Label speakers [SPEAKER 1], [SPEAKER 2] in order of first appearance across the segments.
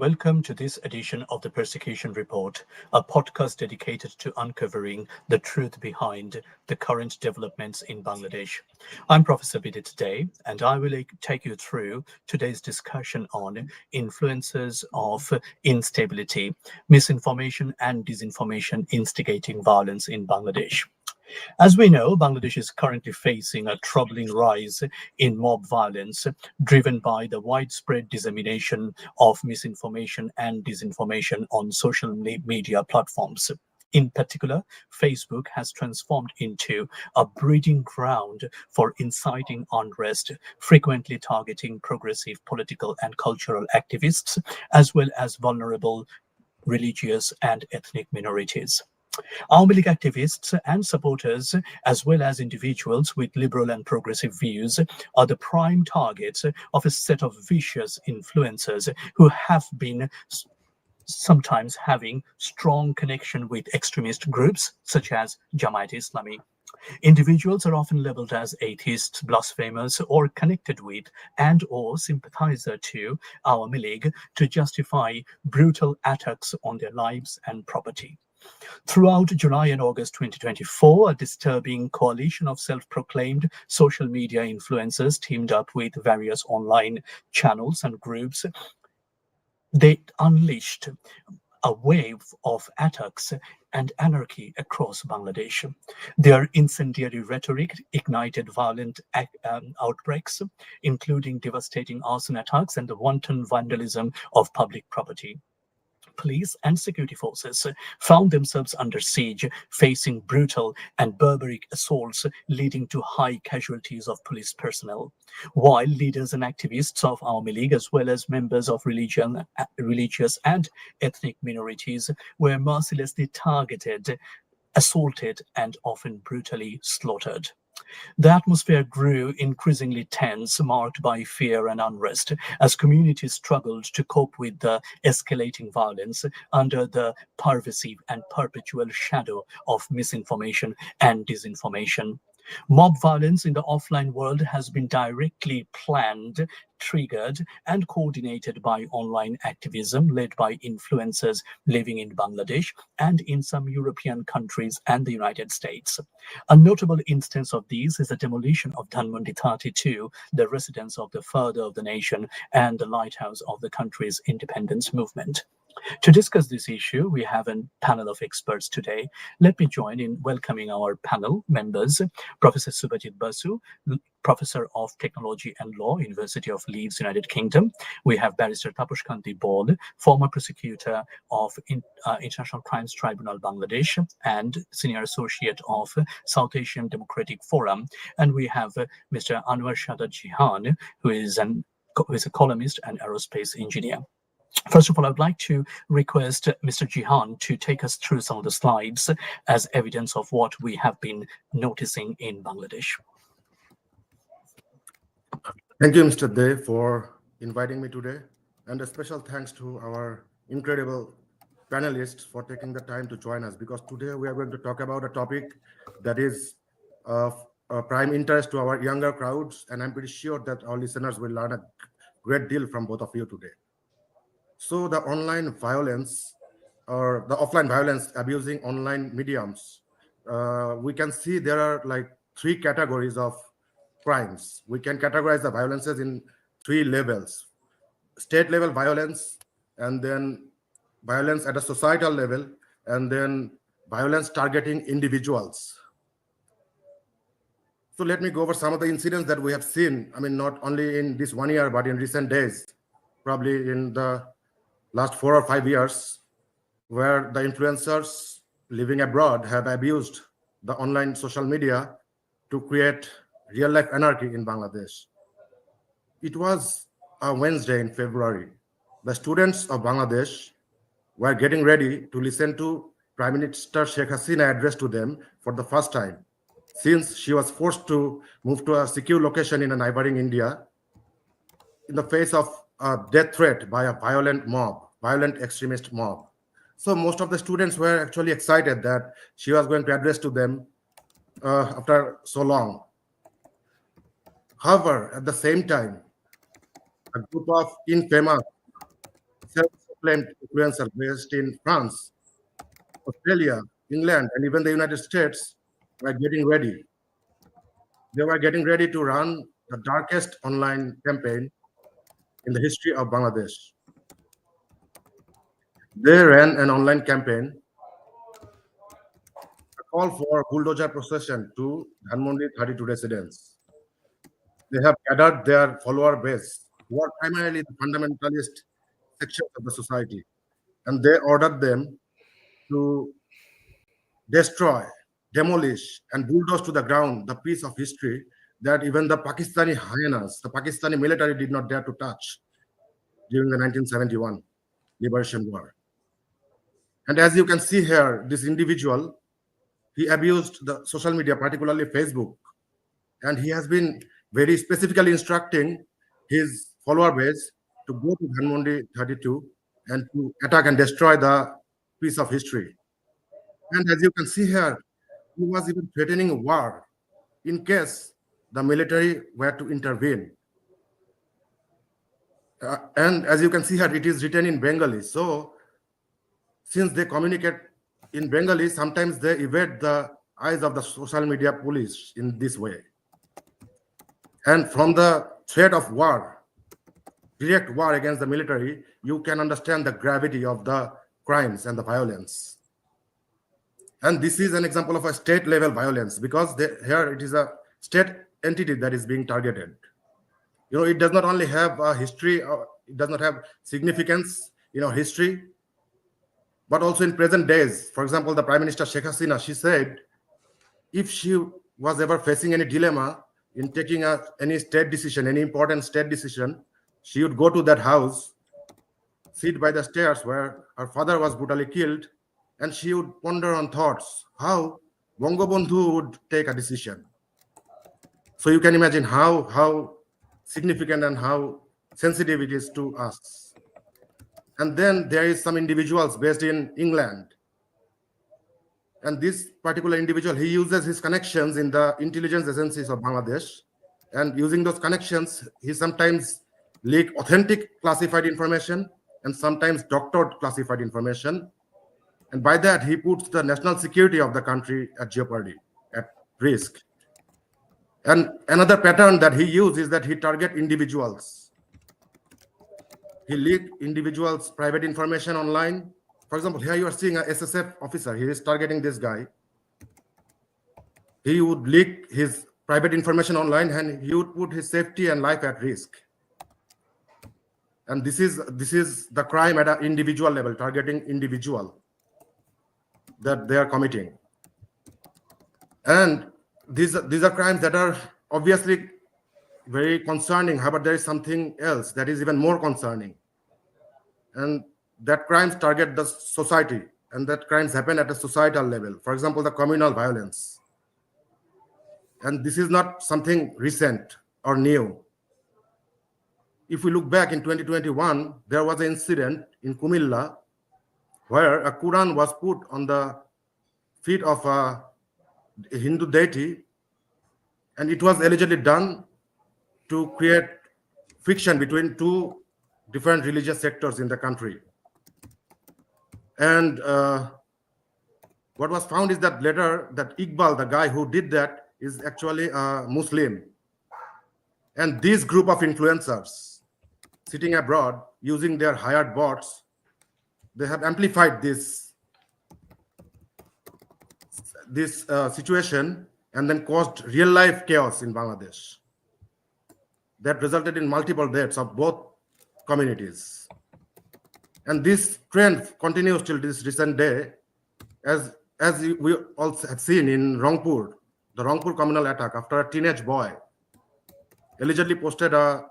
[SPEAKER 1] Welcome to this edition of the Persecution Report, a podcast dedicated to uncovering the truth behind the current developments in Bangladesh. I'm Professor Bidit Day, and I will take you through today's discussion on influences of instability, misinformation, and disinformation instigating violence in Bangladesh. As we know, Bangladesh is currently facing a troubling rise in mob violence driven by the widespread dissemination of misinformation and disinformation on social media platforms. In particular, Facebook has transformed into a breeding ground for inciting unrest, frequently targeting progressive political and cultural activists, as well as vulnerable religious and ethnic minorities. Awaमी League activists and supporters, as well as individuals with liberal and progressive views, are the prime targets of a set of vicious influencers who have been sometimes having strong connection with extremist groups such as Jamaat Islami. Individuals are often labeled as atheists, blasphemers, or connected with and/or sympathizer to Awami League to justify brutal attacks on their lives and property. Throughout July and August 2024, a disturbing coalition of self-proclaimed social media influencers teamed up with various online channels and groups. They unleashed a wave of attacks and anarchy across Bangladesh. Their incendiary rhetoric ignited violent outbreaks, including devastating arson attacks and the wanton vandalism of public property. Police and security forces found themselves under siege, facing brutal and barbaric assaults leading to high casualties of police personnel, while leaders and activists of Awami League, as well as members of religious and ethnic minorities, were mercilessly targeted, assaulted, and often brutally slaughtered. The atmosphere grew increasingly tense, marked by fear and unrest, as communities struggled to cope with the escalating violence under the pervasive and perpetual shadow of misinformation and disinformation. Mob violence in the offline world has been directly planned, triggered, and coordinated by online activism led by influencers living in Bangladesh and in some European countries and the United States. A notable instance of these is the demolition of Dhanmondi 32, the residence of the father of the nation and the lighthouse of the country's independence movement. To discuss this issue, we have a panel of experts today. Let me join in welcoming our panel members, Professor Subhajit Basu, Professor of Technology and Law, University of Leeds, United Kingdom. We have Barrister Taposh Bol, former prosecutor of International Crimes Tribunal Bangladesh and Senior Associate of South Asian Democratic Forum. And we have Mr. Anwar Shadat Jihan, who is a columnist and aerospace engineer. First of all, I would like to request Mr. Jihan to take us through some of the slides as evidence of what we have been noticing in Bangladesh.
[SPEAKER 2] Thank you, Mr. Day, for inviting me today. And a special thanks to our incredible panelists for taking the time to join us, because today we are going to talk about a topic that is of prime interest to our younger crowds. And I'm pretty sure that our listeners will learn a great deal from both of you today. So the online violence or the offline violence abusing online mediums, we can see there are like three categories of crimes. We can categorize the violences in three levels: state level violence, and then violence at a societal level, and then violence targeting individuals. So let me go over some of the incidents that we have seen. I mean, not only in this 1 year, but in recent days, probably in the last 4 or 5 years, where the influencers living abroad have abused the online social media to create real-life anarchy in Bangladesh. It was a Wednesday in February. The students of Bangladesh were getting ready to listen to Prime Minister Sheikh Hasina address to them for the first time, since she was forced to move to a secure location in a neighboring India in the face of a death threat by a violent extremist mob. So most of the students were actually excited that she was going to address to them after so long. However, at the same time, a group of infamous self-proclaimed influencer based in France, Australia, England, and even the United States were getting ready. They were getting ready to run the darkest online campaign in the history of Bangladesh. They ran an online campaign, a call for bulldozer procession to Dhanmondi 32 residents. They have gathered their follower base, who are primarily the fundamentalist sections of the society, and they ordered them to destroy, demolish, and bulldoze to the ground the piece of history that even the Pakistani hyenas, the Pakistani military, did not dare to touch during the 1971 Liberation War. And as you can see here, this individual, he abused the social media, particularly Facebook, and he has been very specifically instructing his follower base to go to Dhanmondi 32 and to attack and destroy the piece of history. And as you can see here, he was even threatening war in case the military were to intervene. And as you can see here, it is written in Bengali. So since they communicate in Bengali, sometimes they evade the eyes of the social media police in this way. And from the threat of war, direct war against the military, you can understand the gravity of the crimes and the violence. And this is an example of a state level violence, because here it is a state entity that is being targeted. You know, it does not only have a history, it does not have significance in our history, but also in present days. For example, the Prime Minister Sheikh Hasina, she said, if she was ever facing any dilemma in taking any state decision, any important state decision, she would go to that house, sit by the stairs where her father was brutally killed, and she would ponder on thoughts how Bangabandhu would take a decision. So you can imagine how significant and how sensitive it is to us. And then there is some individuals based in England. And this particular individual, he uses his connections in the intelligence agencies of Bangladesh. And using those connections, he sometimes leak authentic classified information and sometimes doctored classified information. And by that, he puts the national security of the country at jeopardy, at risk. And another pattern that he uses is that he targets individuals. He leaks individuals' private information online. For example, here you are seeing a SSF officer. He is targeting this guy. He would leak his private information online and he would put his safety and life at risk. And this is the crime at an individual level, targeting individual that they are committing. And these are crimes that are obviously very concerning. However, there is something else that is even more concerning. And that crimes target the society, and that crimes happen at a societal level. For example, the communal violence. And this is not something recent or new. If we look back in 2021, there was an incident in Kumilla where a Quran was put on the feet of a Hindu deity, and it was allegedly done to create friction between two different religious sectors in the country. And what was found is that later that Iqbal, the guy who did that, is actually a Muslim. And this group of influencers sitting abroad using their hired bots, they have amplified this situation and then caused real life chaos in Bangladesh that resulted in multiple deaths of both communities. And this trend continues till this recent day, as we also have seen in Rangpur, the Rangpur communal attack after a teenage boy allegedly posted a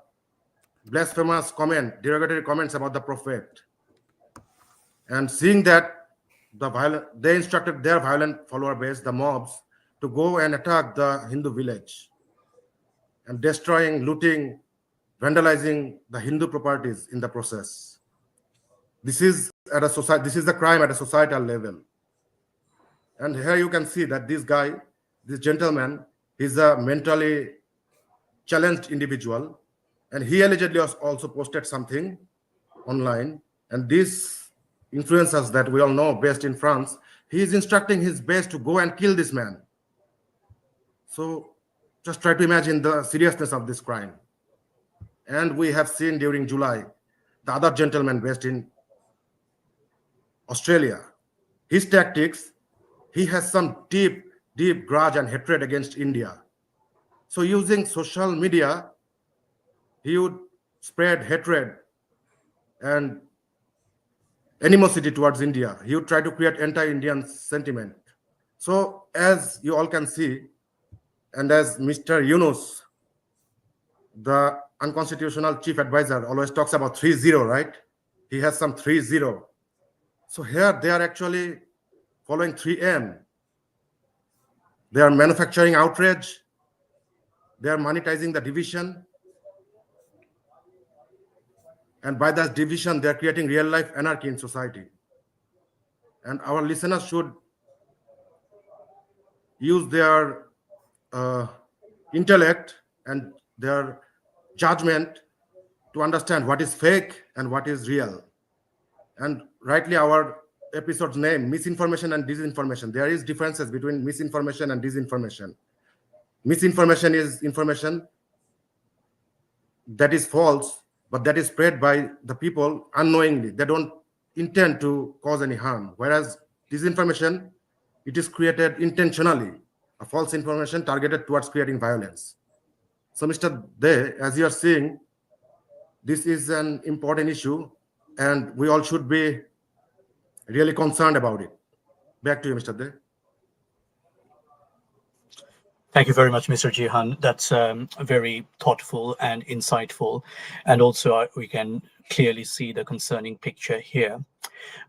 [SPEAKER 2] blasphemous comment, derogatory comments about the Prophet. And seeing that, they instructed their violent follower base, the mobs, to go and attack the Hindu village and destroying, looting, vandalizing the Hindu properties in the process. This is the crime at a societal level. And here you can see that this guy, this gentleman, is a mentally challenged individual, and he allegedly also posted something online, And these influencers that we all know based in France, he is instructing his base to go and kill this man. So just try to imagine the seriousness of this crime. And we have seen during July, the other gentleman based in Australia, his tactics, he has some deep grudge and hatred against India. So using social media, he would spread hatred and animosity towards India. He would try to create anti-Indian sentiment. So as you all can see, and as Mr. Yunus, the unconstitutional chief advisor, always talks about 3-0, right? He has some 3-0. So here they are actually following 3M. They are manufacturing outrage. They are monetizing the division. And by that division, they are creating real-life anarchy in society. And our listeners should use their intellect and their judgment to understand what is fake and what is real. And rightly, our episode's name, misinformation and disinformation. There is differences between misinformation and disinformation. Misinformation is information that is false, but that is spread by the people unknowingly. They don't intend to cause any harm. Whereas disinformation, it is created intentionally, a false information targeted towards creating violence. So Mr. De, as you are seeing, this is an important issue and we all should be really concerned about it. Back to you, Mr. De.
[SPEAKER 1] Thank you very much, Mr. Jihan. That's very thoughtful and insightful. And also we can clearly see the concerning picture here.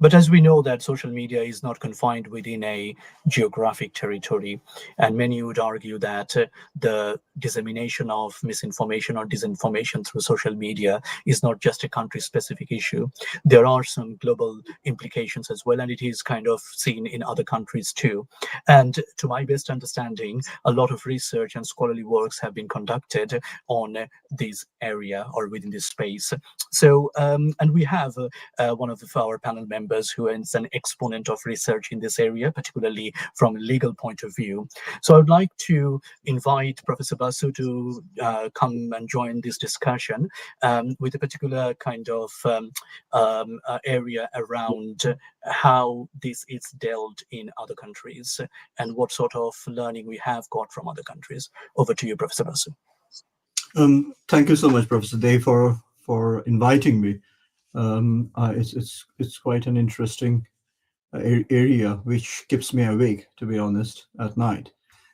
[SPEAKER 1] But as we know that social media is not confined within a geographic territory, and many would argue that the dissemination of misinformation or disinformation through social media is not just a country-specific issue. There are some global implications as well, and it is kind of seen in other countries too. And to my best understanding, a lot of research and scholarly works have been conducted on this area or within this space. So, and we have one of our panel members who is an exponent of research in this area, particularly from a legal point of view. So I would like to invite Professor Basu to come and join this discussion with a particular kind of area around how this is dealt in other countries and what sort of learning we have got from other countries. Over to you, Professor Basu.
[SPEAKER 3] Thank you so much, Professor Dey, for inviting me. It's quite an interesting area which keeps me awake, to be honest, at night.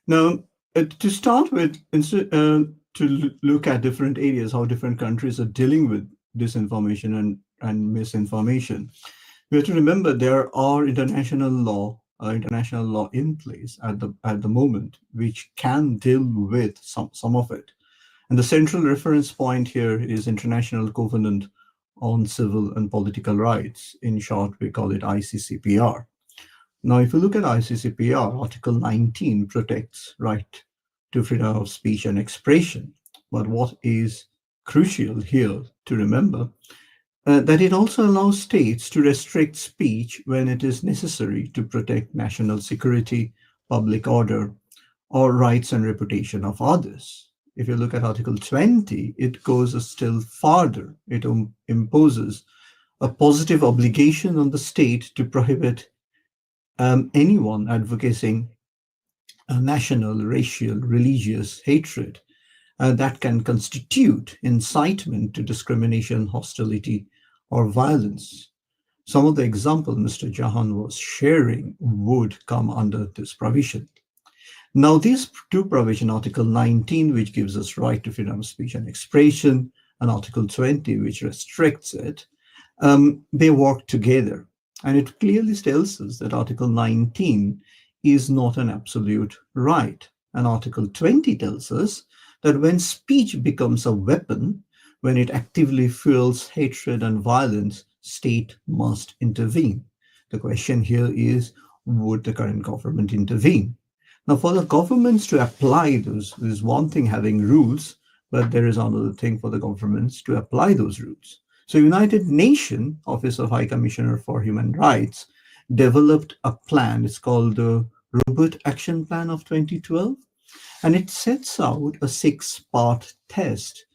[SPEAKER 3] Now, to start with, to look at different areas, how different countries are dealing with disinformation and misinformation, we have to remember there are international law in place at the moment which can deal with some of it. And the central reference point here is International Covenant on Civil and Political Rights. In short, we call it ICCPR. Now, if you look at ICCPR, Article 19 protects right to freedom of speech and expression. But what is crucial here to remember, that it also allows states to restrict speech when it is necessary to protect national security, public order, or rights and reputation of others. If you look at Article 20, it goes still farther. It imposes a positive obligation on the state to prohibit anyone advocating a national, racial, religious hatred that can constitute incitement to discrimination, hostility, or violence. Some of the examples Mr. Jahan was sharing would come under this provision. Now, these two provisions, Article 19, which gives us right to freedom of speech and expression, and Article 20, which restricts it, they work together. And it clearly tells us that Article 19 is not an absolute right. And Article 20 tells us that when speech becomes a weapon, when it actively fuels hatred and violence, state must intervene. The question here is, would the current government intervene? Now, for the governments to apply those, there's one thing having rules, but there is another thing for the governments to apply those rules. So United Nations Office of High Commissioner for Human Rights developed a plan. It's called the Robert Action Plan of 2012, and it sets out a 6-part test.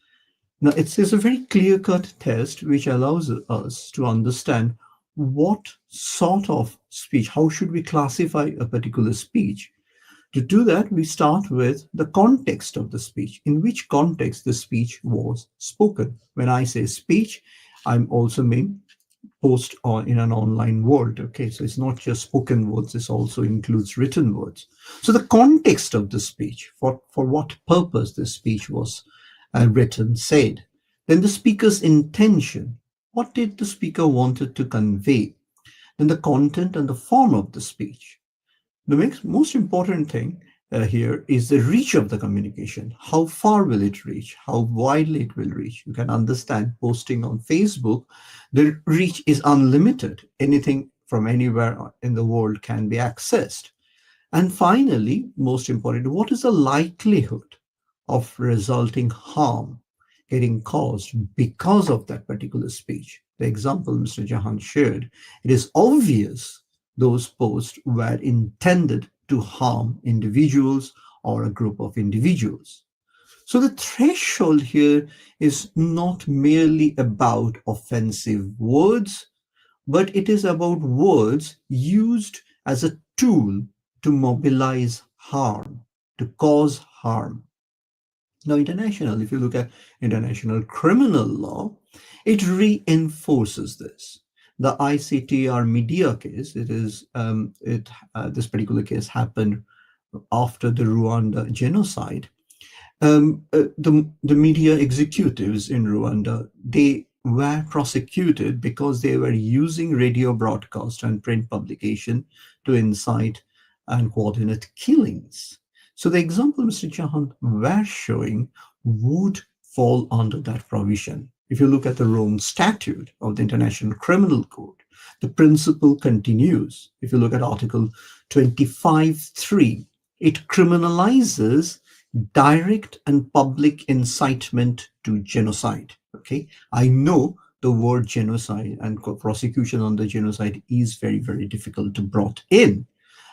[SPEAKER 3] Now, it's a very clear-cut test which allows us to understand what sort of speech, how should we classify a particular speech. To do that, we start with the context of the speech, in which context the speech was spoken. When I say speech, I'm also mean post on in an online world. Okay, so it's not just spoken words, this also includes written words. So the context of the speech, for what purpose the speech was written, said. Then the speaker's intention, what did the speaker wanted to convey? Then the content and the form of the speech. The most important thing here is the reach of the communication. How far will it reach? How widely it will reach? You can understand posting on Facebook, the reach is unlimited. Anything from anywhere in the world can be accessed. And finally, most important, what is the likelihood of resulting harm getting caused because of that particular speech? The example Mr. Jahan shared, it is obvious those posts were intended to harm individuals or a group of individuals. So the threshold here is not merely about offensive words, but it is about words used as a tool to mobilize harm, to cause harm. Now, if you look at international criminal law, it reinforces this. The ICTR media case, this particular case happened after the Rwanda genocide. The media executives in Rwanda, they were prosecuted because they were using radio broadcast and print publication to incite and coordinate killings. So the example Mr. Jahan were showing would fall under that provision. If you look at the Rome Statute of the International Criminal Code, the principle continues. If you look at Article 25(3), it criminalizes direct and public incitement to genocide. Okay, I know the word genocide and prosecution under genocide is very, very difficult to brought in.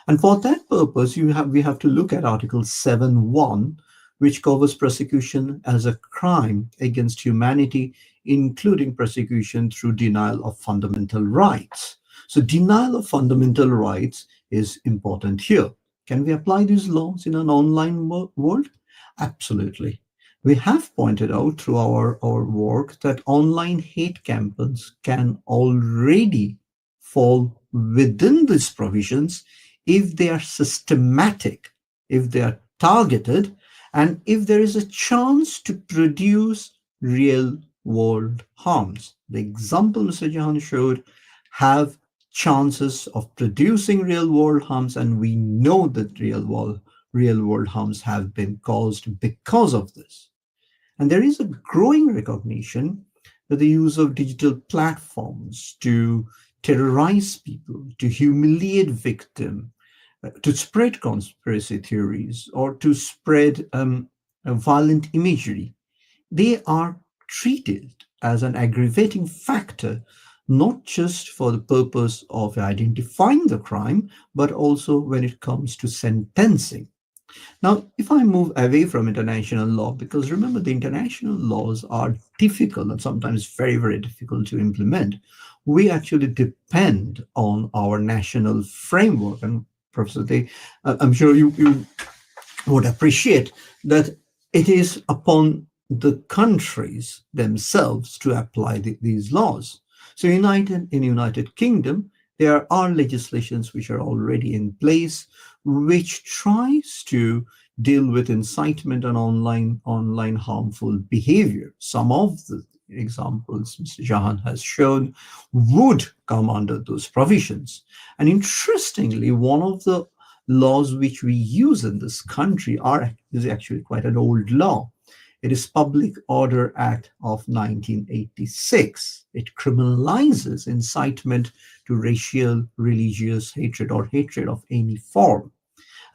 [SPEAKER 3] And for that purpose, we have to look at Article 7(1), which covers persecution as a crime against humanity, including persecution through denial of fundamental rights. So denial of fundamental rights is important here. Can we apply these laws in an online world? Absolutely. We have pointed out through our work that online hate campaigns can already fall within these provisions if they are systematic, if they are targeted, and if there is a chance to produce real world harms. The example Mr. Jahan showed have chances of producing real world harms, and we know that real world harms have been caused because of this. And there is a growing recognition that the use of digital platforms to terrorize people, to humiliate victims, to spread conspiracy theories, or to spread violent imagery, they are treated as an aggravating factor, not just for the purpose of identifying the crime, but also when it comes to sentencing. Now, if I move away from international law, because remember, the international laws are difficult and sometimes very, very difficult to implement, we actually depend on our national framework. And Professor Dey, I'm sure you would appreciate that it is upon the countries themselves to apply these laws. So in United Kingdom, there are legislations which are already in place, which tries to deal with incitement and online harmful behavior. Some of the examples Mr. Jahan has shown would come under those provisions. And interestingly, one of the laws which we use in this country is actually quite an old law. It is Public Order Act of 1986. It criminalizes incitement to racial, religious hatred or hatred of any form.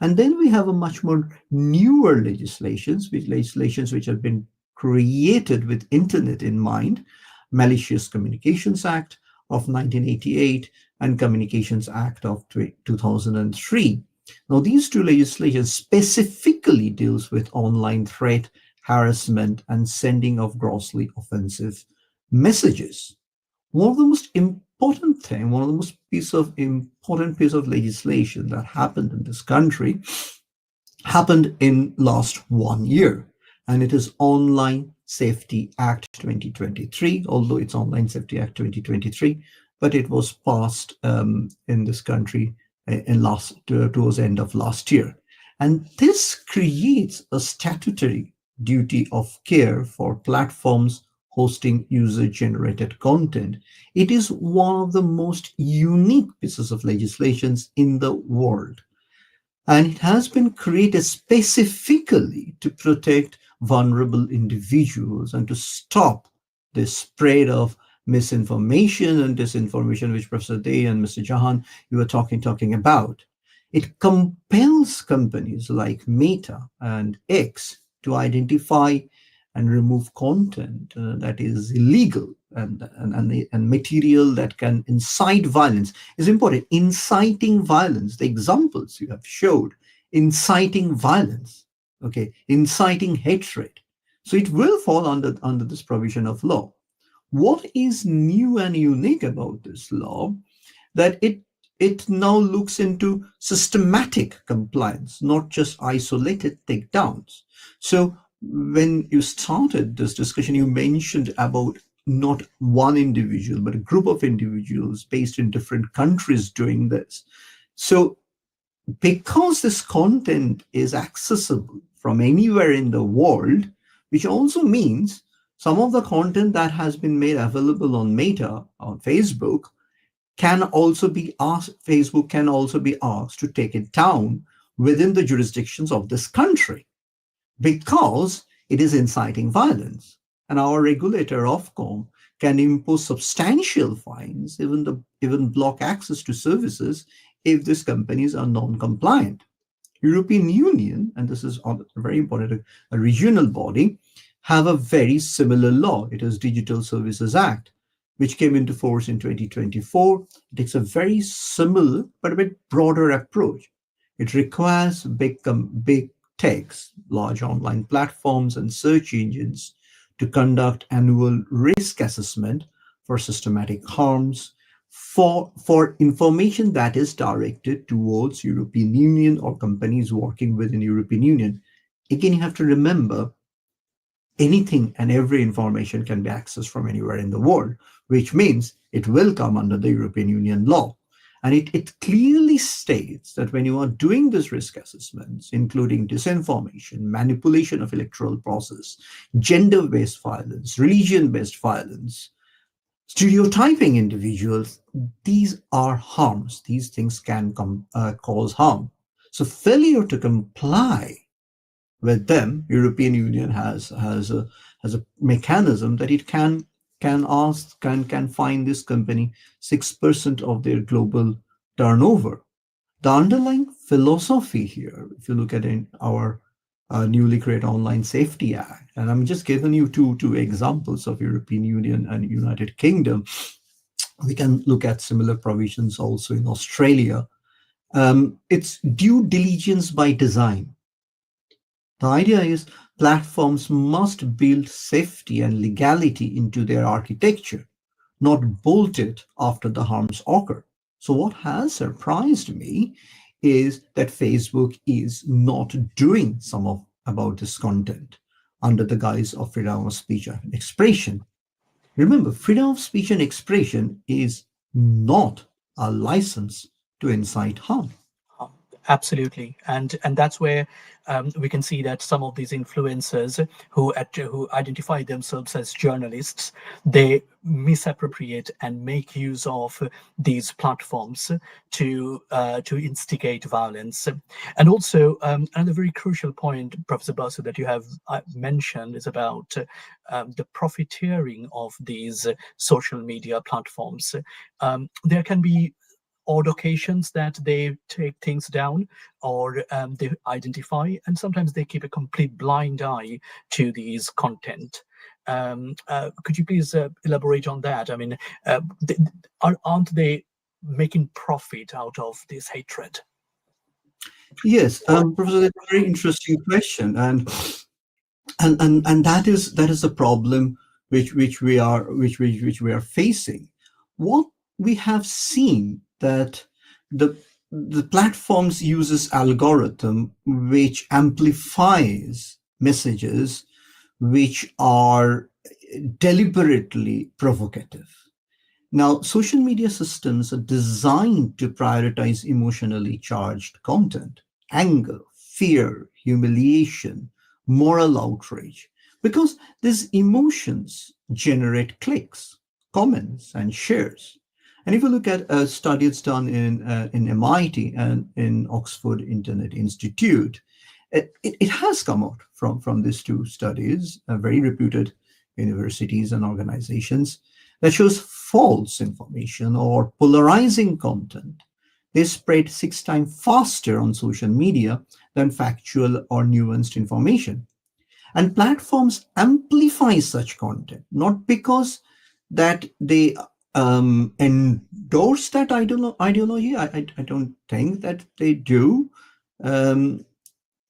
[SPEAKER 3] And then we have a much more newer legislations which have been created with internet in mind, Malicious Communications Act of 1988 and Communications Act of 2003. Now, these two legislations specifically deals with online threat, harassment, and sending of grossly offensive messages. One of the most important thing, one of the most important piece of legislation that happened in this country happened in last 1 year, and it is Online Safety Act 2023, although it's Online Safety Act 2023, but it was passed in this country towards the end of last year. And this creates a statutory duty of care for platforms hosting user-generated content. It is one of the most unique pieces of legislations in the world. And it has been created specifically to protect vulnerable individuals and to stop the spread of misinformation and disinformation, which Professor Dey and Mr. Jahan, you were talking about. It compels companies like Meta and X to identify and remove content that is illegal and material that can incite violence. Is important. Inciting violence, the examples you have showed, inciting violence, okay, inciting hatred. So it will fall under this provision of law. What is new and unique about this law, that it now looks into systematic compliance, not just isolated takedowns. So when you started this discussion, you mentioned about not one individual, but a group of individuals based in different countries doing this. So because this content is accessible from anywhere in the world, which also means some of the content that has been made available on Meta, on Facebook, can also be asked, Facebook can also be asked to take it down within the jurisdictions of this country, because it is inciting violence. And our regulator, Ofcom, can impose substantial fines, even block access to services if these companies are non-compliant. European Union, and this is very important, a regional body, have a very similar law. It is Digital Services Act, which came into force in 2024. It takes a very similar but a bit broader approach. It requires big techs, large online platforms and search engines to conduct annual risk assessment for systematic harms for information that is directed towards European Union or companies working within European Union. Again, you have to remember, anything and every information can be accessed from anywhere in the world, which means it will come under the European Union law. And it clearly states that when you are doing these risk assessments, including disinformation, manipulation of electoral process, gender-based violence, religion-based violence, stereotyping individuals, these are harms. These things can cause harm. So failure to comply with them, European Union has a mechanism that it can fine this company 6% of their global turnover. The underlying philosophy here, if you look at our newly created Online Safety Act, and I'm just giving you two examples of European Union and United Kingdom. We can look at similar provisions also in Australia. It's due diligence by design. The idea is platforms must build safety and legality into their architecture, not bolt it after the harms occur. So what has surprised me is that Facebook is not doing about this content under the guise of freedom of speech and expression. Remember, freedom of speech and expression is not a license to incite harm.
[SPEAKER 1] Absolutely, and that's where we can see that some of these influencers who identify themselves as journalists, they misappropriate and make use of these platforms to instigate violence. And also, another very crucial point, Professor Basu, that you have mentioned is about the profiteering of these social media platforms. There can be odd occasions that they take things down or they identify, and sometimes they keep a complete blind eye to these content. Could you please elaborate on that? I mean, aren't they making profit out of this hatred?
[SPEAKER 3] Yes, Professor, that's a very interesting question, and that is the problem which we are facing. What we have seen that the platforms uses algorithm which amplifies messages which are deliberately provocative. Now, social media systems are designed to prioritize emotionally charged content, anger, fear, humiliation, moral outrage, because these emotions generate clicks, comments, and shares. And if you look at studies done in MIT and in Oxford Internet Institute, it has come out from these two studies, very reputed universities and organizations, that shows false information or polarizing content. They spread 6 times faster on social media than factual or nuanced information. And platforms amplify such content, not because that they endorse that ideology. I don't think that they do.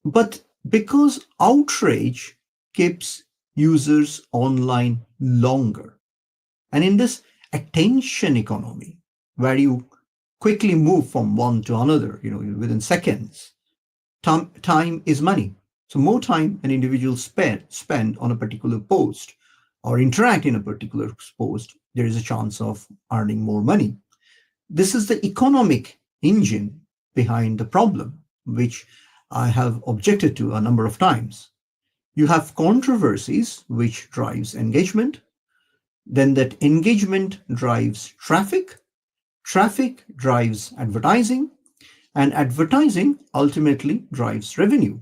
[SPEAKER 3] But because outrage keeps users online longer. And in this attention economy, where you quickly move from one to another, within seconds, time is money. So more time an individual spend on a particular post or interact in a particular post, there is a chance of earning more money. This is the economic engine behind the problem, which I have objected to a number of times. You have controversies, which drives engagement. Then that engagement drives traffic. Traffic drives advertising, and advertising ultimately drives revenue.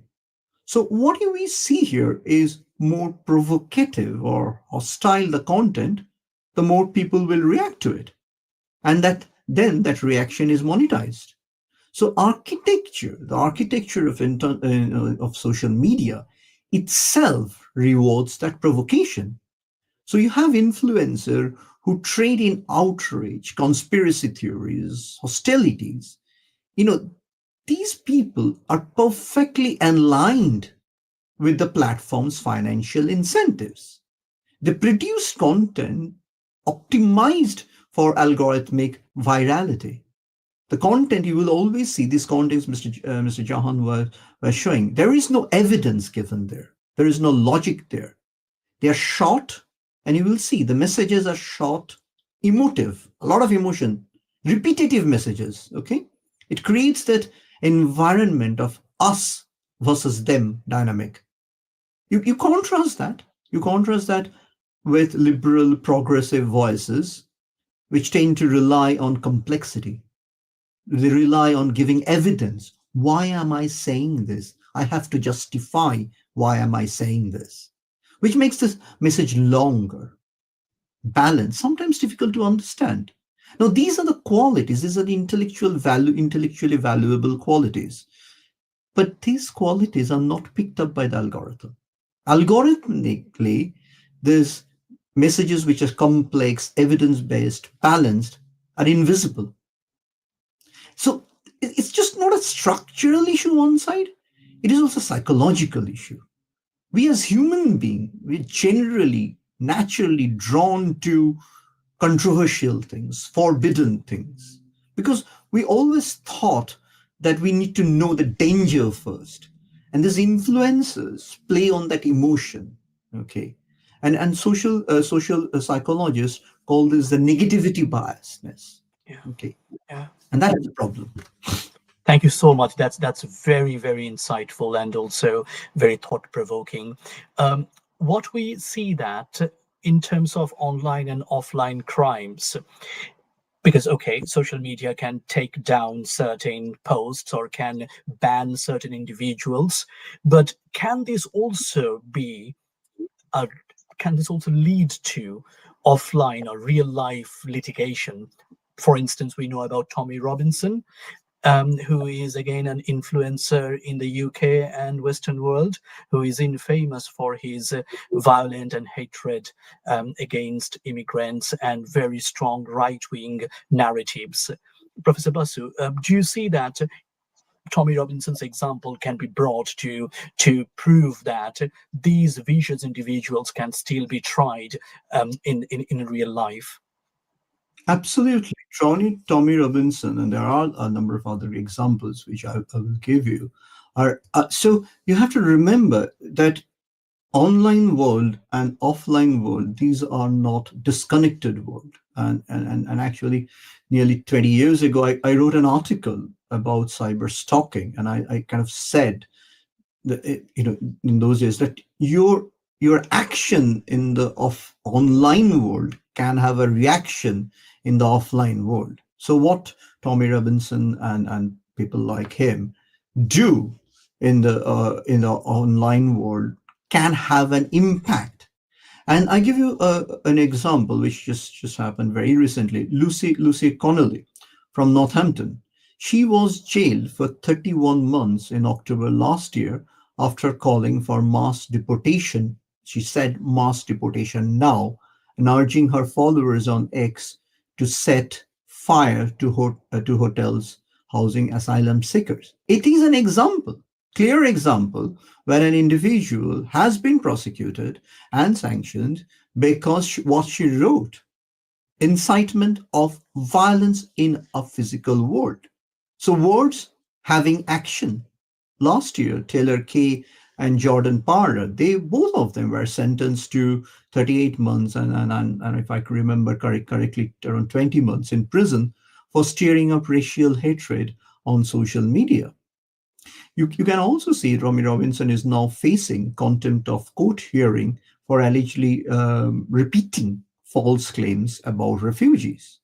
[SPEAKER 3] So what we see here is more provocative or hostile the content, the more people will react to it. And that reaction is monetized. So the architecture of social media itself rewards that provocation. So you have influencers who trade in outrage, conspiracy theories, hostilities. These people are perfectly aligned with the platform's financial incentives. They produce content optimized for algorithmic virality. The content, you will always see this content Mr. Jahan was showing. There is no evidence given there. There is no logic there. They are short, and you will see the messages are short, emotive, a lot of emotion, repetitive messages, okay? It creates that environment of us versus them dynamic. You contrast that. You contrast that with liberal progressive voices, which tend to rely on complexity. They rely on giving evidence. Why am I saying this? I have to justify why am I saying this, which makes this message longer, balanced, sometimes difficult to understand. Now, these are the qualities. These are the intellectually valuable qualities. But these qualities are not picked up by the algorithm. Algorithmically, these messages which are complex, evidence-based, balanced, are invisible. So it's just not a structural issue on one side. It is also a psychological issue. We as human beings, we're generally, naturally drawn to controversial things, forbidden things, because we always thought that we need to know the danger first. And these influencers play on that emotion, okay? And social psychologists call this the negativity biasness, okay?
[SPEAKER 1] Yeah.
[SPEAKER 3] And that is the problem.
[SPEAKER 1] Thank you so much. That's very, very insightful and also very thought-provoking. What we see that in terms of online and offline crimes, because, okay, social media can take down certain posts or can ban certain individuals, but can this also lead to offline or real life litigation? For instance, we know about Tommy Robinson. who is again an influencer in the UK and Western world, who is infamous for his violent and hatred against immigrants and very strong right-wing narratives. Professor Basu, do you see that Tommy Robinson's example can be brought to prove that these vicious individuals can still be tried in real life?
[SPEAKER 3] Absolutely. Tommy Robinson, and there are a number of other examples which I will give you, are so you have to remember that online world and offline world, these are not disconnected world. And actually, nearly 20 years ago, I wrote an article about cyber stalking, and I kind of said that, in those days, that your action in the online world can have a reaction in the offline world. So what Tommy Robinson and people like him do in the online world can have an impact. And I give you an example which just happened very recently. Lucy Connolly from Northampton. She was jailed for 31 months in October last year after calling for mass deportation. She said mass deportation now, and urging her followers on X to set fire to hotels housing asylum seekers. It is an example, clear example, where an individual has been prosecuted and sanctioned because what she wrote, incitement of violence in a physical world. So words having action. Last year, Taylor Kay and Jordan Parra, they both of them were sentenced to 38 months and if I can remember correctly, around 20 months in prison for stirring up racial hatred on social media. You can also see Tommy Robinson is now facing contempt of court hearing for allegedly repeating false claims about refugees.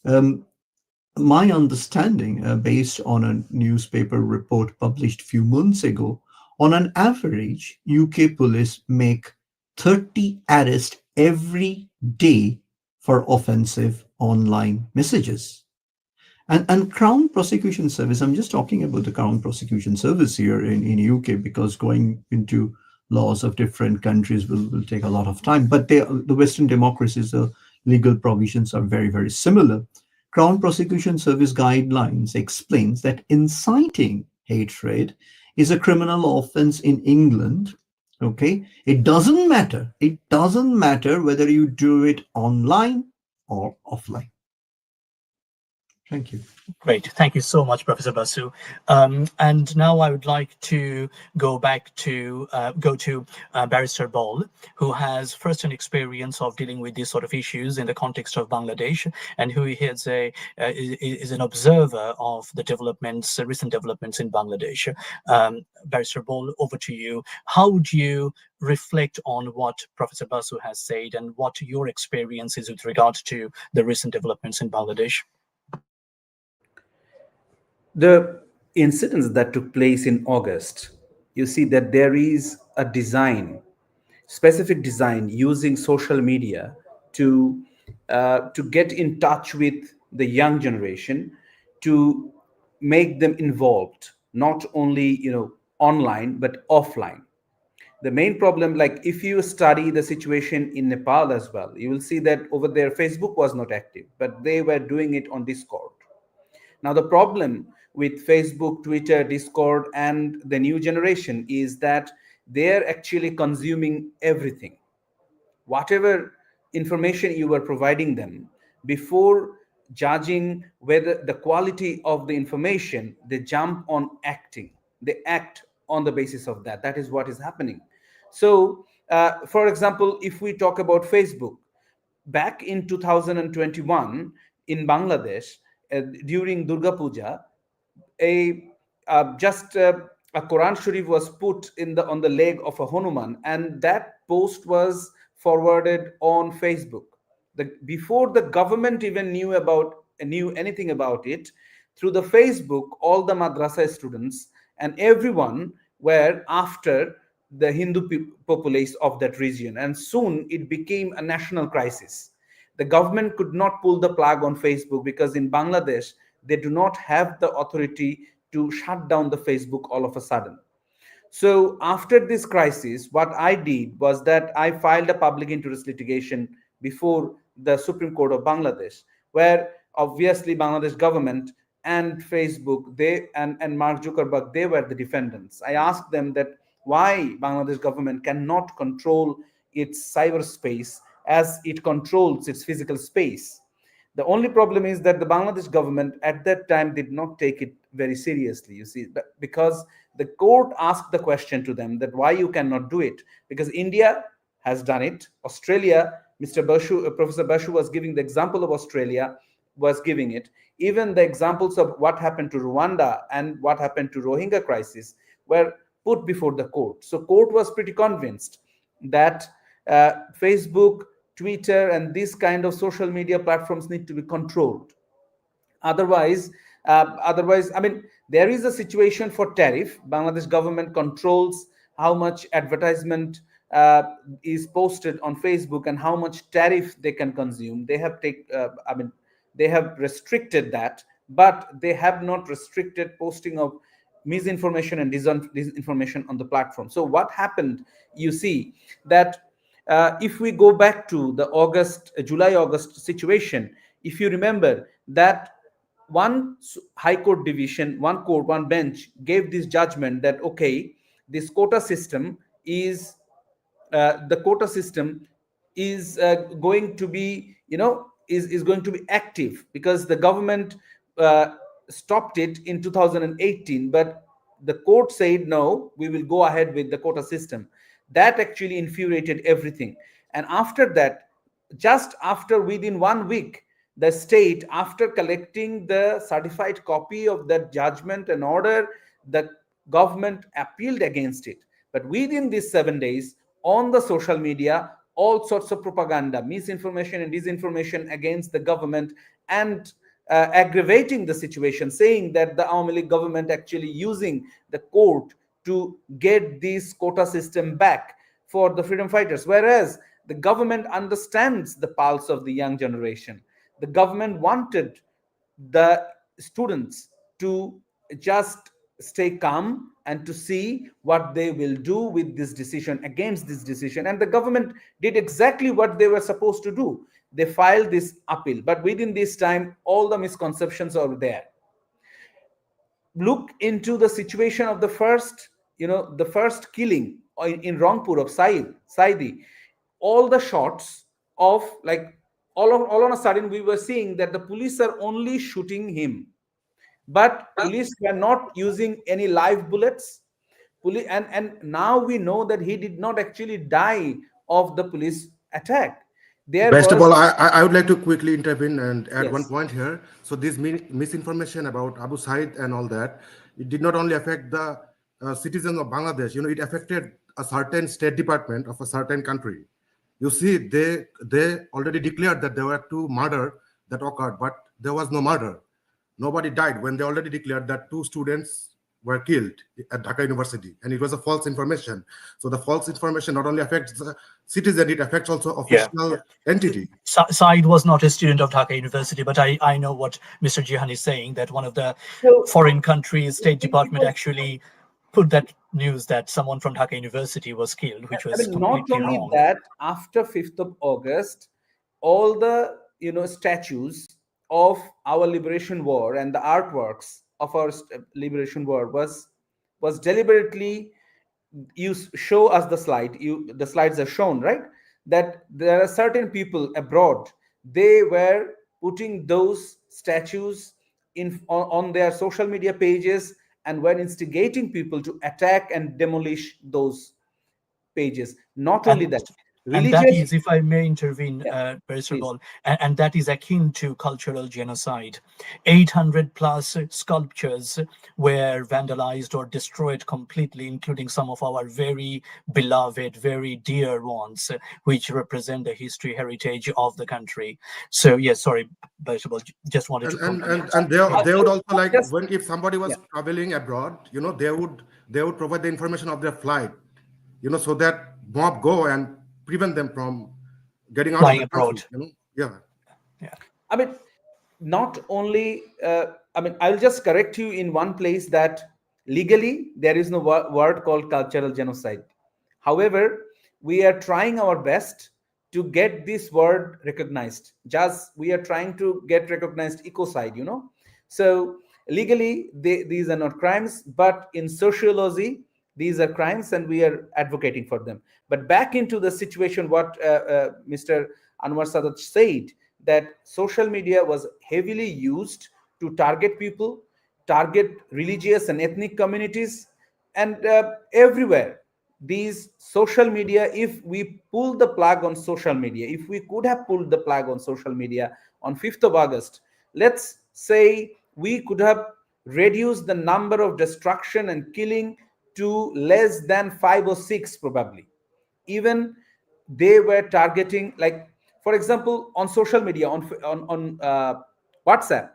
[SPEAKER 3] My understanding, based on a newspaper report published a few months ago, on an average, UK police make 30 arrests every day for offensive online messages. And Crown Prosecution Service, I'm just talking about the Crown Prosecution Service here in UK, because going into laws of different countries will take a lot of time. But the Western democracies, the legal provisions are very, very similar. Crown Prosecution Service guidelines explains that inciting hatred is a criminal offense in England. Okay, it doesn't matter. It doesn't matter whether you do it online or offline. Thank you.
[SPEAKER 1] Great. Thank you so much, Professor Basu. And now I would like to go to Barrister Ball, who has first-hand experience of dealing with these sort of issues in the context of Bangladesh, and who is an observer of the developments, recent developments in Bangladesh. Barrister Ball, over to you. How would you reflect on what Professor Basu has said and what your experience is with regard to the recent developments in Bangladesh?
[SPEAKER 4] The incidents that took place in August, you see that there is a specific design using social media to get in touch with the young generation, to make them involved, not only online but offline. The main problem, like if you study the situation in Nepal as well, you will see that over there Facebook was not active, but they were doing it on Discord. Now, the problem with Facebook, Twitter, Discord, and the new generation is that they're actually consuming everything. Whatever information you were providing them, before judging whether the quality of the information, they jump on acting. They act on the basis of that. That is what is happening. So, for example, if we talk about Facebook, back in 2021 in Bangladesh, during Durga Puja, a Quran Sharif was put on the leg of a Hanuman, and that post was forwarded on Facebook. Before the government even knew anything about it, through the Facebook, all the madrasa students and everyone were after the Hindu populace of that region, and soon it became a national crisis. The government could not pull the plug on Facebook because in Bangladesh they do not have the authority to shut down the Facebook all of a sudden. So after this crisis, what I did was that I filed a public interest litigation before the Supreme Court of Bangladesh, where obviously Bangladesh government and Facebook, and Mark Zuckerberg, they were the defendants. I asked them that why Bangladesh government cannot control its cyberspace as it controls its physical space. The only problem is that the Bangladesh government at that time did not take it very seriously, you see, because the court asked the question to them that why you cannot do it, because India has done it, Australia, Professor Bashu was giving the example of Australia, was giving it. Even the examples of what happened to Rwanda and what happened to Rohingya crisis were put before the court. So court was pretty convinced that Facebook, Twitter, and these kind of social media platforms need to be controlled. Otherwise, I mean, there is a situation for tariff. Bangladesh government controls how much advertisement is posted on Facebook and how much tariff they can consume. They have they have restricted that, but they have not restricted posting of misinformation and disinformation on the platform. So what happened, you see, that if we go back to the July-August situation, if you remember that one high court division, one bench gave this judgment that, okay, this quota system is going to be, is going to be active, because the government stopped it in 2018, but the court said no, we will go ahead with the quota system. That actually infuriated everything. And after that, just after, within 1 week, the state, after collecting the certified copy of that judgment and order, the government appealed against it. But within these 7 days, on the social media, all sorts of propaganda, misinformation and disinformation against the government, and aggravating the situation, saying that the Awami League government actually using the court to get this quota system back for the freedom fighters. Whereas the government understands the pulse of the young generation. The government wanted the students to just stay calm and to see what they will do with this decision, against this decision. And the government did exactly what they were supposed to do. They filed this appeal. But within this time, all the misconceptions are there. Look into the situation of the first killing in Rangpur of Saidi. All the shots of, like, all on a sudden, we were seeing that the police are only shooting him. But police were not using any live bullets. And now we know that he did not actually die of the police attack.
[SPEAKER 2] Best of all, I would like to quickly intervene and add
[SPEAKER 4] Yes.
[SPEAKER 2] one point here. So this misinformation about Abu Said and all that, it did not only affect the citizens of Bangladesh. It affected a certain state department of a certain country. You see, they already declared that there were 2 murders that occurred, but there was no murder. Nobody died when they already declared that 2 students were killed at Dhaka University, and it was a false information. So the false information not only affects the citizen, it affects also official entity.
[SPEAKER 1] Said was not a student of Dhaka University, but I know what Mr. Jihan is saying, that one of the foreign countries' State Department actually put that news that someone from Dhaka University was killed, which was
[SPEAKER 4] not
[SPEAKER 1] completely
[SPEAKER 4] only
[SPEAKER 1] wrong.
[SPEAKER 4] that, after 5th of August, all the statues of our liberation war and the artworks of our liberation war was deliberately, you show us the slide, the slides are shown, right, that there are certain people abroad, they were putting those statues on their social media pages and were instigating people to attack and demolish those pages. Not only that,
[SPEAKER 1] and that is, if I may intervene, first of
[SPEAKER 4] please.
[SPEAKER 1] all, and that is akin to cultural genocide. 800 plus sculptures were vandalized or destroyed completely, including some of our very beloved, very dear ones, which represent the history, heritage of the country. So yes, sorry, first of all, just wanted to
[SPEAKER 2] and they would also, like, when if somebody was traveling abroad, they would provide the information of their flight, so that mob go and prevent them from getting out
[SPEAKER 1] flying
[SPEAKER 2] of the
[SPEAKER 1] abroad.
[SPEAKER 2] country, Yeah.
[SPEAKER 4] I mean, not only I mean, I'll just correct you in one place that legally there is no word called cultural genocide. However, we are trying our best to get this word recognized. Just we are trying to get recognized ecocide, you know. So legally, these are not crimes, but in sociology, these are crimes, and we are advocating for them. But back into the situation, what Mr. Anwar Sadat said, that social media was heavily used to target people, target religious and ethnic communities, and everywhere. These social media, if we pull the plug on social media, if we could have pulled the plug on social media on 5th of August, let's say we could have reduced the number of destruction and killing to less than 5 or 6 probably. Even they were targeting, like for example, on social media, on WhatsApp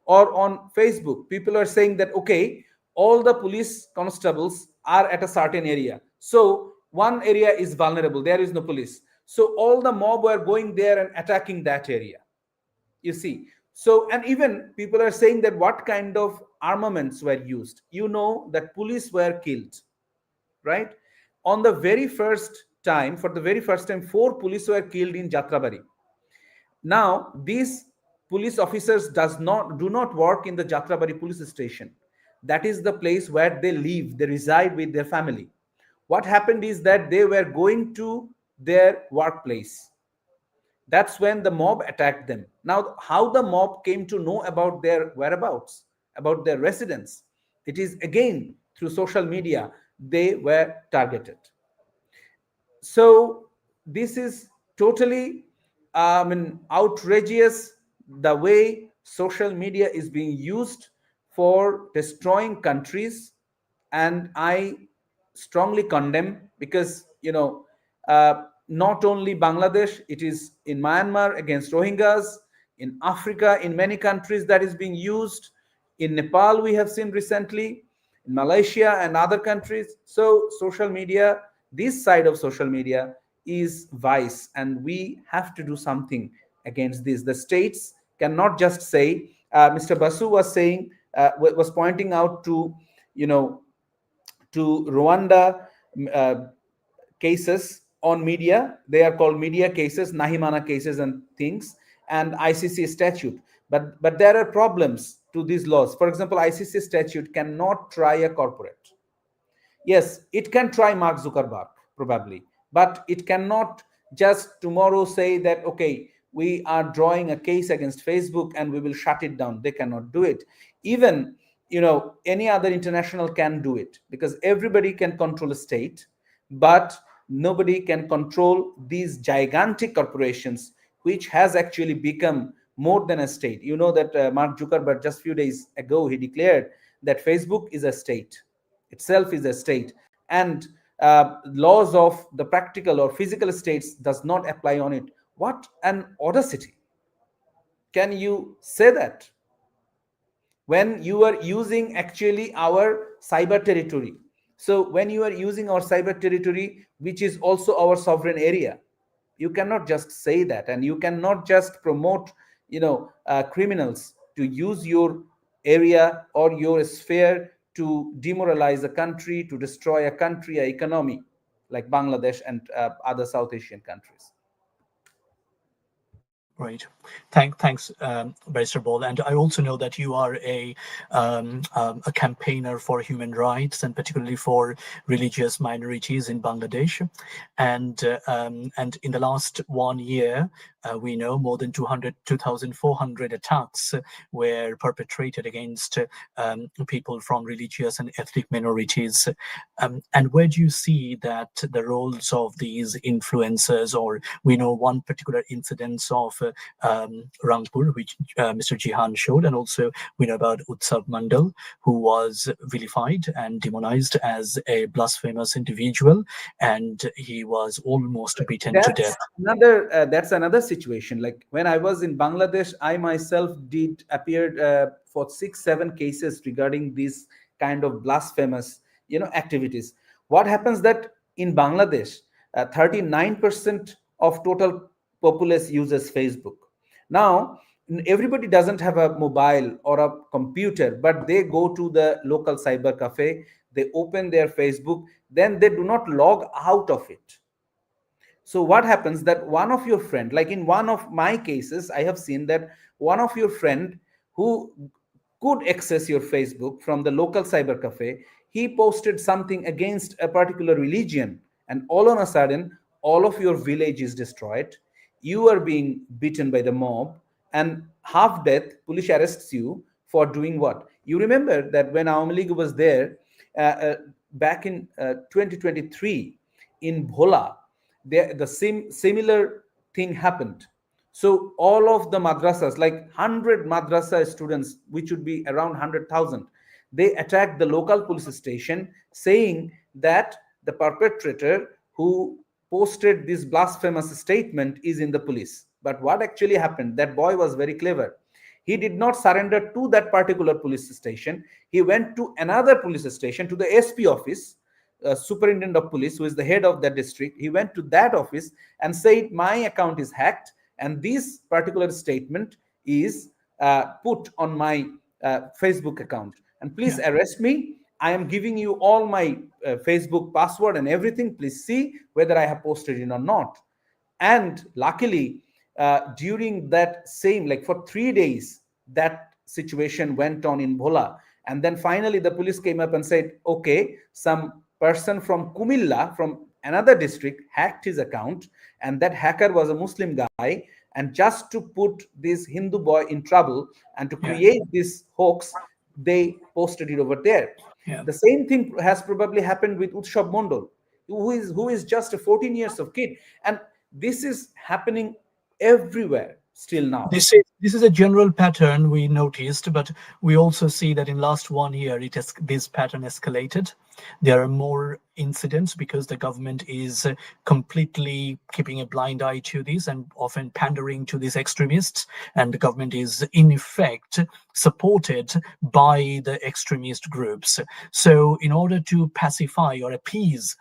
[SPEAKER 4] or on Facebook, people are saying that okay, all the police constables are at a certain area, so one area is vulnerable, there is no police, so all the mob were going there and attacking that area, you see. So, and even people are saying that what kind of armaments were used, you know, that police were killed, right? On the very first time, for the very first time, 4 police were killed in Jatrabari. Now these police officers do not work in the Jatrabari police station. That is the place where they live, they reside with their family. What happened is that they were going to their workplace. That's when the mob attacked them. Now, how the mob came to know about their whereabouts, about their residence, it is again through social media they were targeted. So this is totally, outrageous, the way social media is being used for destroying countries, and I strongly condemn, because not only Bangladesh, it is in Myanmar against Rohingyas, in Africa, in many countries that is being used. In Nepal, we have seen recently, in Malaysia and other countries. So social media, this side of social media is vice, and we have to do something against this. The states cannot just say, Mr. Basu was saying, was pointing out to, to Rwanda cases on media. They are called media cases, Nahimana cases and things, and ICC statute. But there are problems to these laws. For example, ICC statute cannot try a corporate. Yes, it can try Mark Zuckerberg, probably, but it cannot just tomorrow say that, okay, we are drawing a case against Facebook and we will shut it down. They cannot do it. Even, any other international can do it, because everybody can control a state, but nobody can control these gigantic corporations, which has actually become more than a state. You know that Mark Zuckerberg, just a few days ago, he declared that Facebook is a state, itself is a state, and laws of the practical or physical states does not apply on it. What an audacity! Can you say that when you are using actually our cyber territory? So when you are using our cyber territory, which is also our sovereign area, you cannot just say that, and you cannot just promote criminals to use your area or your sphere to demoralize a country, to destroy a country, an economy, like Bangladesh and other South Asian countries.
[SPEAKER 1] Right. Thanks, Barrister Ball. And I also know that you are a campaigner for human rights, and particularly for religious minorities in Bangladesh. And in the last 1 year, we know more than 2,400 attacks were perpetrated against people from religious and ethnic minorities. And where do you see that the roles of these influencers, or we know one particular incident of Rangpur, which Mr. Jihan showed, and also we know about Utsav Mandal, who was vilified and demonized as a blasphemous individual, and he was almost beaten to death.
[SPEAKER 4] That's another situation. Like when I was in Bangladesh, I myself appeared for 6-7 cases regarding these kind of blasphemous activities. What happens that in Bangladesh, 39% of total populace uses Facebook. Now, everybody doesn't have a mobile or a computer, but they go to the local cyber cafe, they open their Facebook, then they do not log out of it. So what happens that one of your friend, like in one of my cases, I have seen that one of your friend who could access your Facebook from the local cyber cafe, he posted something against a particular religion, and all on a sudden all of your village is destroyed, you are being beaten by the mob, and half death police arrests you for doing what? You remember that when Awami League was there, back in 2023 in Bhola, the same similar thing happened. So all of the madrasas, like 100 madrasa students, which would be around 100,000, they attacked the local police station, saying that the perpetrator who posted this blasphemous statement is in the police. But what actually happened? That boy was very clever. He did not surrender to that particular police station. He went to another police station, to the SP office, superintendent of police, who is the head of that district. He went to that office and said, my account is hacked, and this particular statement is put on my Facebook account, and please arrest me. I am giving you all my Facebook password and everything. Please see whether I have posted it or not. And luckily, during that same, like for 3 days, that situation went on in Bhola. And then finally the police came up and said, okay, some person from Kumilla, from another district, hacked his account, and that hacker was a Muslim guy, and just to put this Hindu boy in trouble and to create this hoax, they posted it over there. The same thing has probably happened with Utshab Mondol, who is just a 14 years of kid, and this is happening everywhere still now.
[SPEAKER 1] This is a general pattern we noticed, but we also see that in last 1 year this pattern escalated. There are more incidents because the government is completely keeping a blind eye to this and often pandering to these extremists, and the government is in effect supported by the extremist groups. So in order to pacify or appease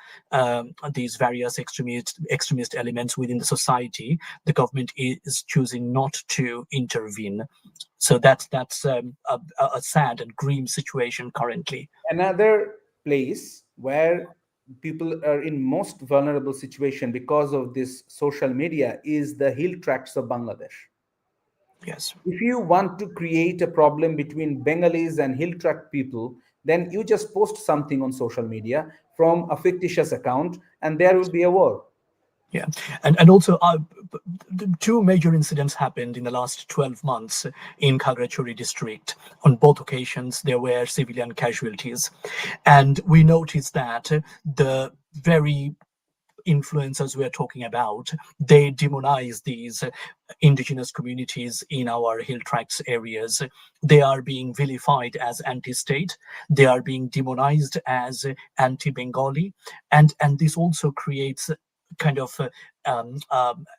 [SPEAKER 1] these various extremist elements within the society, the government is choosing not to intervene. So that's a sad and grim situation currently.
[SPEAKER 4] Another place where people are in most vulnerable situation because of this social media is the hill tracts of Bangladesh.
[SPEAKER 1] Yes.
[SPEAKER 4] If you want to create a problem between Bengalis and hill tract people, then you just post something on social media from a fictitious account, and there will be a war.
[SPEAKER 1] Yeah, and also two major incidents happened in the last 12 months in Khagrachuri district. On both occasions, there were civilian casualties. And we noticed that the very influencers we're talking about, they demonize these indigenous communities in our hill tracts areas. They are being vilified as anti-state. They are being demonized as anti-Bengali. And this also creates kind of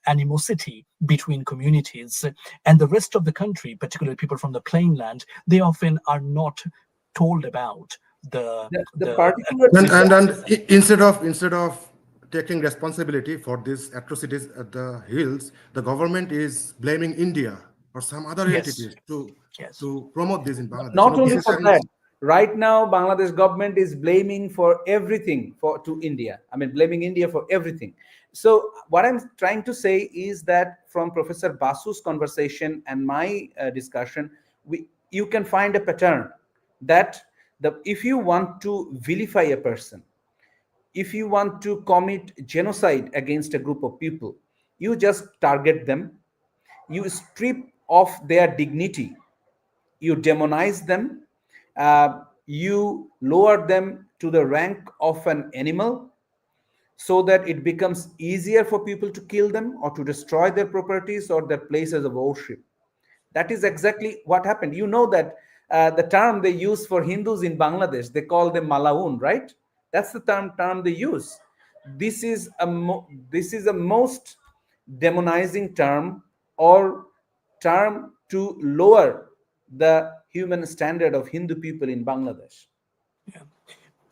[SPEAKER 1] animosity between communities and the rest of the country, particularly people from the plainland. They often are not told about the
[SPEAKER 4] particular
[SPEAKER 2] and instead of taking responsibility for these atrocities at the hills, the government is blaming India or some other entities to promote this in Bangladesh.
[SPEAKER 4] Not only for that. Right now, Bangladesh government is blaming for everything to India. I mean, blaming India for everything. So what I'm trying to say is that from Professor Basu's conversation and my discussion, you can find a pattern that if you want to vilify a person, if you want to commit genocide against a group of people, you just target them, you strip off their dignity, you demonize them, you lower them to the rank of an animal so that it becomes easier for people to kill them or to destroy their properties or their places of worship. That is exactly what happened. You know that the term they use for Hindus in Bangladesh, they call them Malaun, right? That's the term they use. This is a most demonizing term, or term to lower the human standard of Hindu people in Bangladesh.
[SPEAKER 1] Yeah.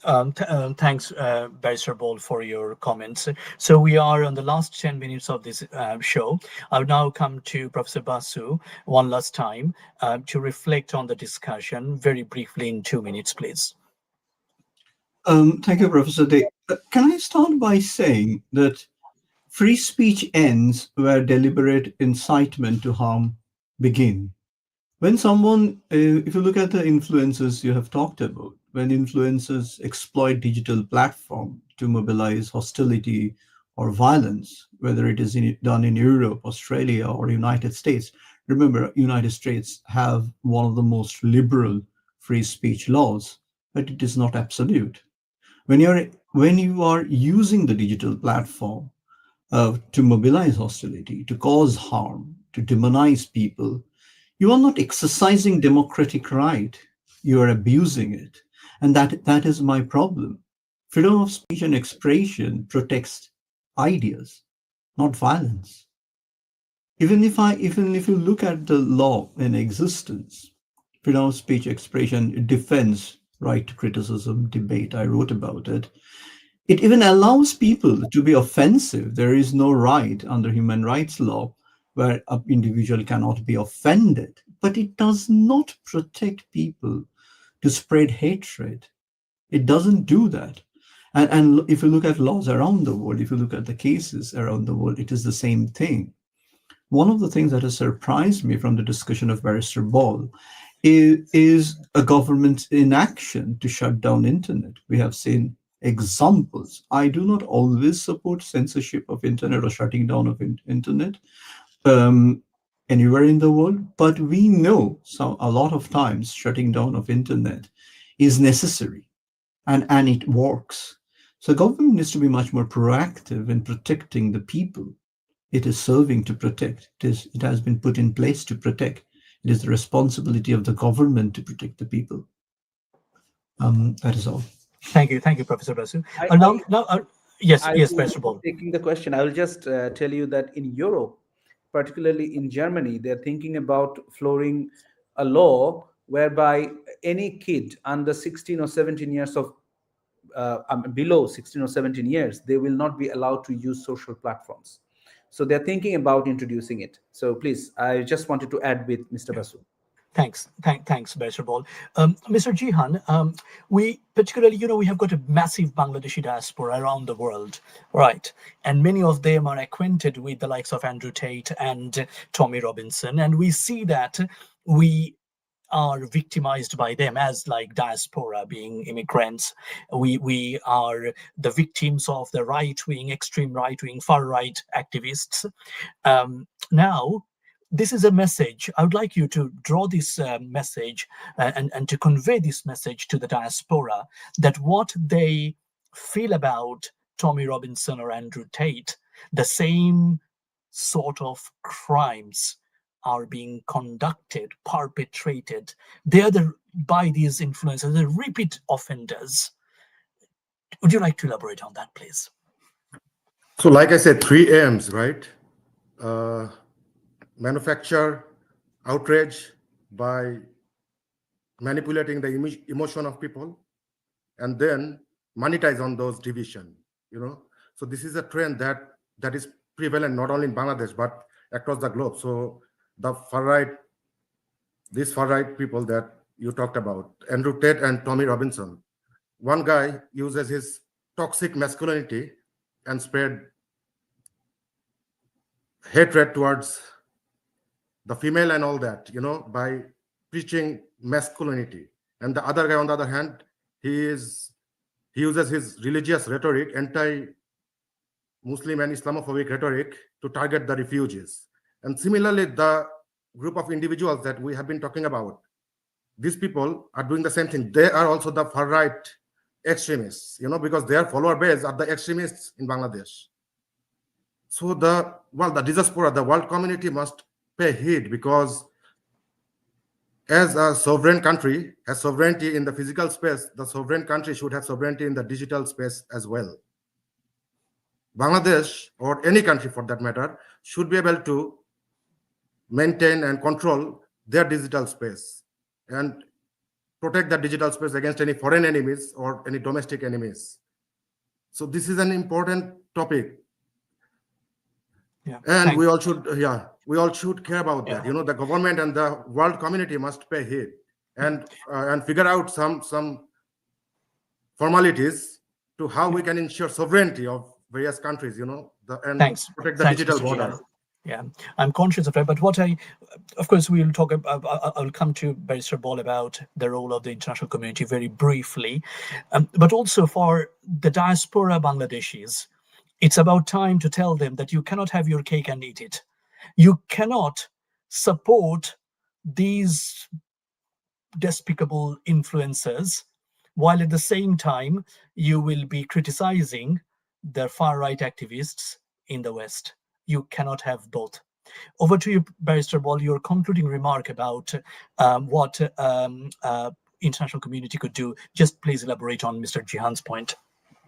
[SPEAKER 1] Thanks, Barrister Ball, for your comments. So we are on the last 10 minutes of this show. I'll now come to Professor Basu one last time to reflect on the discussion very briefly in 2 minutes, please.
[SPEAKER 3] Thank you, Professor Day. Can I start by saying that free speech ends where deliberate incitement to harm begin? When someone, if you look at the influencers you have talked about, when influencers exploit digital platform to mobilize hostility or violence, whether it is done in Europe, Australia, or United States. Remember, United States have one of the most liberal free speech laws, but it is not absolute. When you are using the digital platform to mobilize hostility, to cause harm, to demonize people, you are not exercising democratic right. You are abusing it. And that is my problem. Freedom of speech and expression protects ideas, not violence. Even if you look at the law in existence, freedom of speech expression defends right to criticism, debate. I wrote about it. It even allows people to be offensive. There is no right under human rights law where an individual cannot be offended, but it does not protect people to spread hatred. It doesn't do that. And if you look at laws around the world, if you look at the cases around the world, it is the same thing. One of the things that has surprised me from the discussion of Barrister Ball is a government inaction to shut down internet. We have seen examples. I do not always support censorship of internet or shutting down of internet anywhere in the world, but we know a lot of times shutting down of internet is necessary and it works. So government needs to be much more proactive in protecting the people it is serving to protect. It has been put in place to protect. It is the responsibility of the government to protect the people. That is all.
[SPEAKER 1] Thank you, Professor Basu. Yes, Barrister Ball.
[SPEAKER 4] Taking the question, I will just tell you that in Europe, particularly in Germany, they're thinking about flooring a law whereby any kid under 16 or 17 years of below 16 or 17 years, they will not be allowed to use social platforms. So they're thinking about introducing it. So please, I just wanted to add with Mr. Basu.
[SPEAKER 1] Thanks, Barrister Ball. Mr. Jihan, we particularly, we have got a massive Bangladeshi diaspora around the world, right? And many of them are acquainted with the likes of Andrew Tate and Tommy Robinson. And we see that we are victimized by them as like diaspora, being immigrants. We are the victims of the right-wing, extreme right-wing, far-right activists. Now, this is a message. I would like you to draw this message and to convey this message to the diaspora, that what they feel about Tommy Robinson or Andrew Tate, the same sort of crimes are being conducted, perpetrated. They are by these influencers, the repeat offenders. Would you like to elaborate on that, please?
[SPEAKER 2] So like I said, 3 aims, right? Manufacture outrage by manipulating the emotion of people, and then monetize on those division, So this is a trend that is prevalent not only in Bangladesh, but across the globe. So these far right people that you talked about, Andrew Tate and Tommy Robinson, one guy uses his toxic masculinity and spread hatred towards the female and all that, by preaching masculinity. And the other guy, on the other hand, he uses his religious rhetoric, anti-Muslim and Islamophobic rhetoric, to target the refugees. And similarly, the group of individuals that we have been talking about, these people are doing the same thing. They are also the far-right extremists, because their follower base are the extremists in Bangladesh. So the diaspora, the world community must pay heed, because as a sovereign country has sovereignty in the physical space, the sovereign country should have sovereignty in the digital space as well. Bangladesh, or any country for that matter, should be able to maintain and control their digital space. And protect the digital space against any foreign enemies or any domestic enemies. So this is an important topic.
[SPEAKER 1] Yeah.
[SPEAKER 2] And we all should care about that.
[SPEAKER 1] Yeah.
[SPEAKER 2] The government and the world community must pay heed and figure out some formalities to how we can ensure sovereignty of various countries, and
[SPEAKER 1] Thanks.
[SPEAKER 2] protect the
[SPEAKER 1] Thanks,
[SPEAKER 2] digital
[SPEAKER 1] Mr.
[SPEAKER 2] border.
[SPEAKER 1] Jian. Yeah, I'm conscious of it, but of course, we'll talk about, I'll come to Barrister Ball about the role of the international community very briefly, but also for the diaspora Bangladeshis, it's about time to tell them that you cannot have your cake and eat it. You cannot support these despicable influencers while at the same time you will be criticizing the far-right activists in the West. You cannot have both. Over to you, Barrister Ball, your concluding remark about what international community could do. Just please elaborate on Mr. Jihan's point.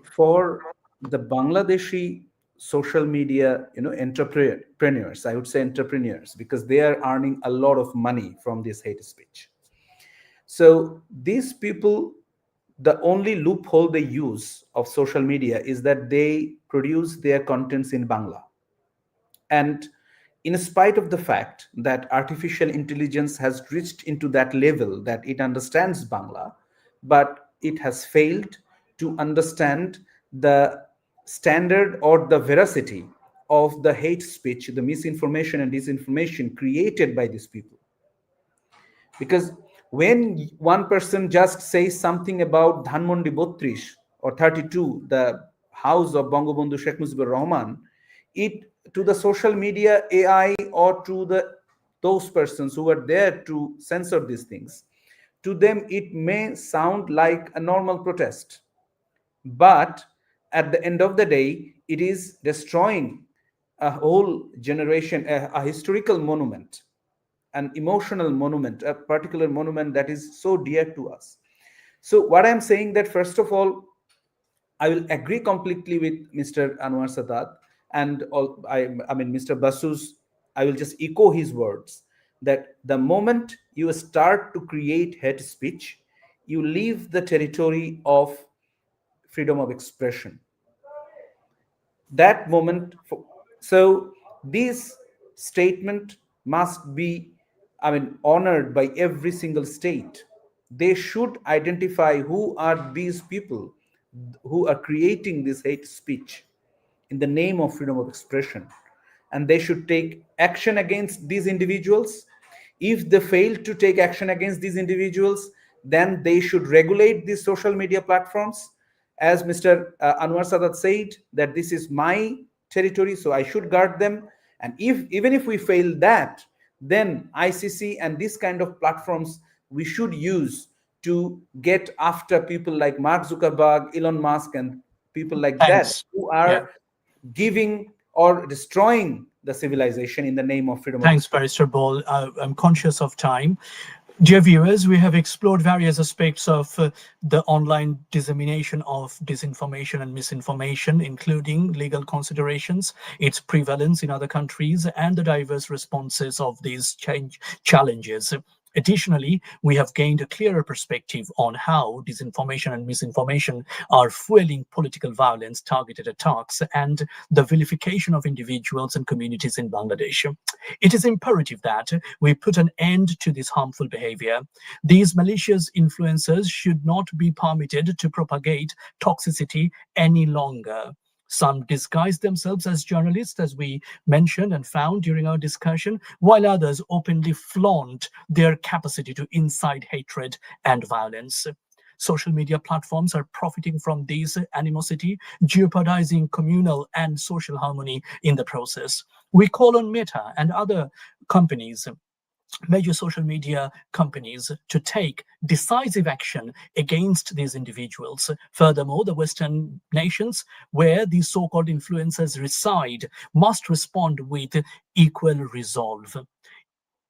[SPEAKER 4] For the Bangladeshi social media, entrepreneurs, I would say entrepreneurs, because they are earning a lot of money from this hate speech. So these people, the only loophole they use of social media is that they produce their contents in Bangla. And in spite of the fact that artificial intelligence has reached into that level that it understands Bangla, but it has failed to understand the standard or the veracity of the hate speech, the misinformation and disinformation created by these people. Because when one person just says something about Dhanmondi 32 or 32, the house of Bangabandhu Sheikh Mujibur Rahman, it to the social media AI or to those persons who are there to censor these things, to them it may sound like a normal protest, but at the end of the day, it is destroying a whole generation, a historical monument, an emotional monument, a particular monument that is so dear to us. So what I'm saying that first of all, I will agree completely with Mr. Anwar Sadat and Mr. Basu's. I will just echo his words that the moment you start to create hate speech, you leave the territory of freedom of expression. That moment, so this statement must be, honored by every single state. They should identify who are these people who are creating this hate speech in the name of freedom of expression, and they should take action against these individuals. If they fail to take action against these individuals, then they should regulate these social media platforms. As Mr. Anwar Sadat said, that this is my territory, so I should guard them. And even if we fail that, then ICC and this kind of platforms we should use to get after people like Mark Zuckerberg, Elon Musk, and people like that who are giving or destroying the civilization in the name of freedom.
[SPEAKER 1] Thanks, Barrister Ball. I'm conscious of time. Dear viewers, we have explored various aspects of the online dissemination of disinformation and misinformation, including legal considerations, its prevalence in other countries, and the diverse responses of these challenges. Additionally, we have gained a clearer perspective on how disinformation and misinformation are fueling political violence, targeted attacks, and the vilification of individuals and communities in Bangladesh. It is imperative that we put an end to this harmful behavior. These malicious influencers should not be permitted to propagate toxicity any longer. Some disguise themselves as journalists, as we mentioned and found during our discussion, while others openly flaunt their capacity to incite hatred and violence. Social media platforms are profiting from this animosity, jeopardizing communal and social harmony in the process. We call on Meta and other companies, major social media companies, to take decisive action against these individuals. Furthermore, the Western nations where these so-called influencers reside must respond with equal resolve.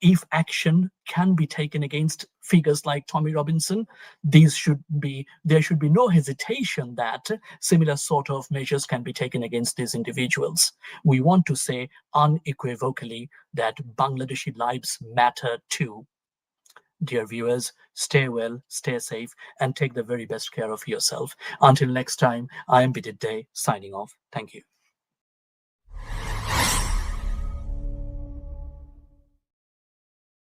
[SPEAKER 1] If action can be taken against figures like Tommy Robinson, there should be no hesitation that similar sort of measures can be taken against these individuals. We want to say unequivocally that Bangladeshi lives matter too. Dear viewers, stay well, stay safe, and take the very best care of yourself. Until next time, I am Bidit Day, signing off. Thank you.